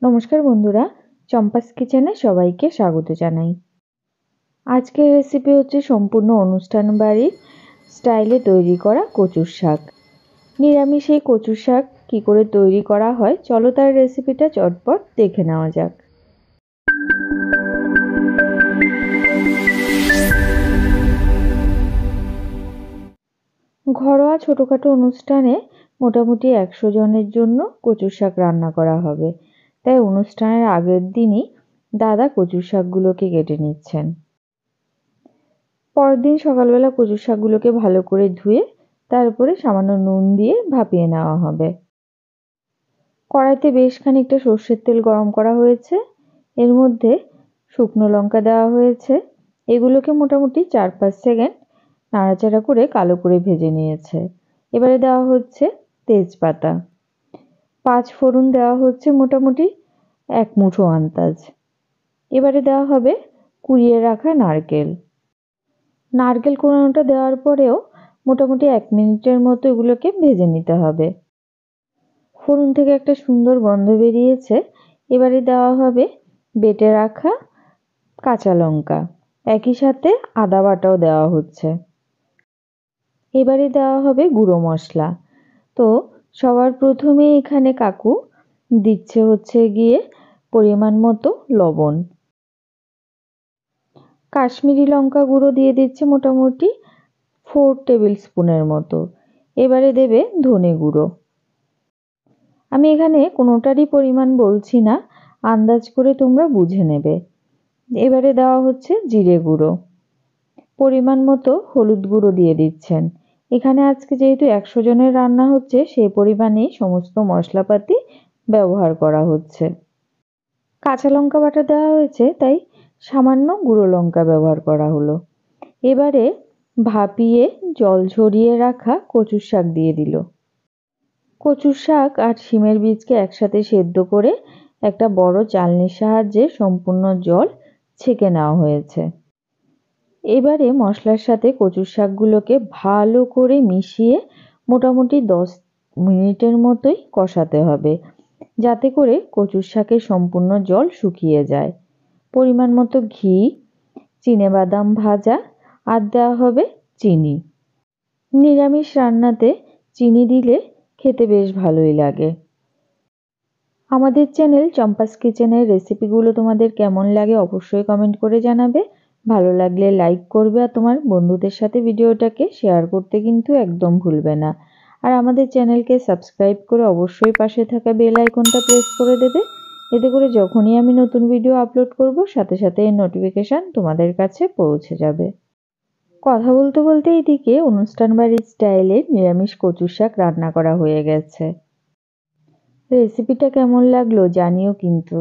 নমস্কার বন্ধুরা, চম্পাস কিচেনে সবাইকে স্বাগত জানাই। আজকের রেসিপি হচ্ছে সম্পূর্ণ অনুষ্ঠান বাড়ির স্টাইলে তৈরি করা কচুর শাক। নিরামিষ এই কচুর শাক কী করে তৈরি করা হয়, চলো তার রেসিপিটা চটপট দেখে নেওয়া যাক। ঘরোয়া ছোটোখাটো অনুষ্ঠানে মোটামুটি 100 জনের জন্য কচুর শাক রান্না করা হবে, তাই অনুষ্ঠানের আগের দিনই দাদা কচুর শাকগুলোকে কেটে নিচ্ছেন। পরের দিন সকালবেলা কচুর শাকগুলোকে ভালো করে ধুয়ে তারপরে সামান্য নুন দিয়ে ভাপিয়ে নেওয়া হবে। কড়াইতে বেশ খানিকটা সর্ষের তেল গরম করা হয়েছে, এর মধ্যে শুকনো লঙ্কা দেওয়া হয়েছে। এগুলোকে মোটামুটি 4-5 সেকেন্ড নাড়াচাড়া করে কালো করে ভেজে নিয়েছে। এবারে দেওয়া হচ্ছে তেজপাতা, 5 ফোড়ন দেওয়া হচ্ছে মোটামুটি 1 মুঠো আন্দাজ। এবারে দেওয়া হবে কুড়িয়ে রাখা নারকেল। নারকেল কোড়ানোটা দেওয়ার পরেও মোটামুটি 1 মিনিটের মতো এগুলোকে ভেজে নিতে হবে। ফোড়ন থেকে একটা সুন্দর গন্ধ বেরিয়েছে। এবারে দেওয়া হবে বেটে রাখা কাঁচা লঙ্কা, একই সাথে আদা বাটাও দেওয়া হচ্ছে। এবারে দেওয়া হবে গুঁড়ো মশলা। তো সবার প্রথমে এখানে কাকু দিচ্ছে হচ্ছে গিয়ে পরিমাণ মতো লবণ, কাশ্মীরি লঙ্কা গুঁড়ো দিয়ে দিচ্ছে মোটামুটি 4 টেবিল স্পুনের মতো। এবারে দেবে ধনে গুঁড়ো। আমি এখানে কোনোটারই পরিমাণ বলছি না, আন্দাজ করে তোমরা বুঝে নেবে। এবারে দেওয়া হচ্ছে জিরে গুঁড়ো, পরিমাণ মতো হলুদ গুঁড়ো দিয়ে দিচ্ছেন। এখানে আজকে যেহেতু 100 জনের রান্না হচ্ছে, সেই পরিমাণেই সমস্ত মশলাপাতি ব্যবহার করা হচ্ছে। কাঁচা লঙ্কা বাটা দেওয়া হয়েছে, তাই সামান্য গুঁড়ো লঙ্কা ব্যবহার করা হলো। এবারে ভাপিয়ে জল ঝরিয়ে রাখা কচুর শাক দিয়ে দিল। কচুর শাক আর শিমের বীজকে একসাথে সেদ্ধ করে একটা বড় চালনির সাহায্যে সম্পূর্ণ জল ছেঁকে নেওয়া হয়েছে। এবারে মশলার সাথে কচুর শাকগুলোকে ভালো করে মিশিয়ে মোটামুটি 10 মিনিটের মতোই কষাতে হবে, যাতে করে কচুর শাকের সম্পূর্ণ জল শুকিয়ে যায়। পরিমাণ মতো ঘি, চিনেবাদাম ভাজা আর দেওয়া হবে চিনি। নিরামিষ রান্নাতে চিনি দিলে খেতে বেশ ভালোই লাগে। আমাদের চ্যানেল চম্পাস কিচেনের রেসিপিগুলো তোমাদের কেমন লাগে অবশ্যই কমেন্ট করে জানাবে। ভালো লাগলে লাইক করবে আর তোমার বন্ধুদের সাথে ভিডিওটাকে শেয়ার করতে কিন্তু একদম ভুলবে না। আর আমাদের চ্যানেলকে সাবস্ক্রাইব করে অবশ্যই পাশে থাকা বেল আইকনটা প্রেস করে দেবে, এতে করে যখনই আমি নতুন ভিডিও আপলোড করব সাথে সাথে এই নোটিফিকেশান তোমাদের কাছে পৌঁছে যাবে। কথা বলতে বলতে এদিকে অনুষ্ঠান বাড়ির স্টাইলে নিরামিষ কচুর শাক রান্না করা হয়ে গেছে। রেসিপিটা কেমন লাগলো জানিও কিন্তু।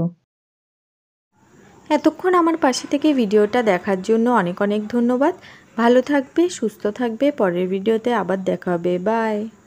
এতক্ষণ আমার পাশে থেকে ভিডিওটা দেখার জন্য অনেক অনেক ধন্যবাদ। ভালো থাকবে, সুস্থ থাকবে। পরের ভিডিওতে আবার দেখা হবে। বাই।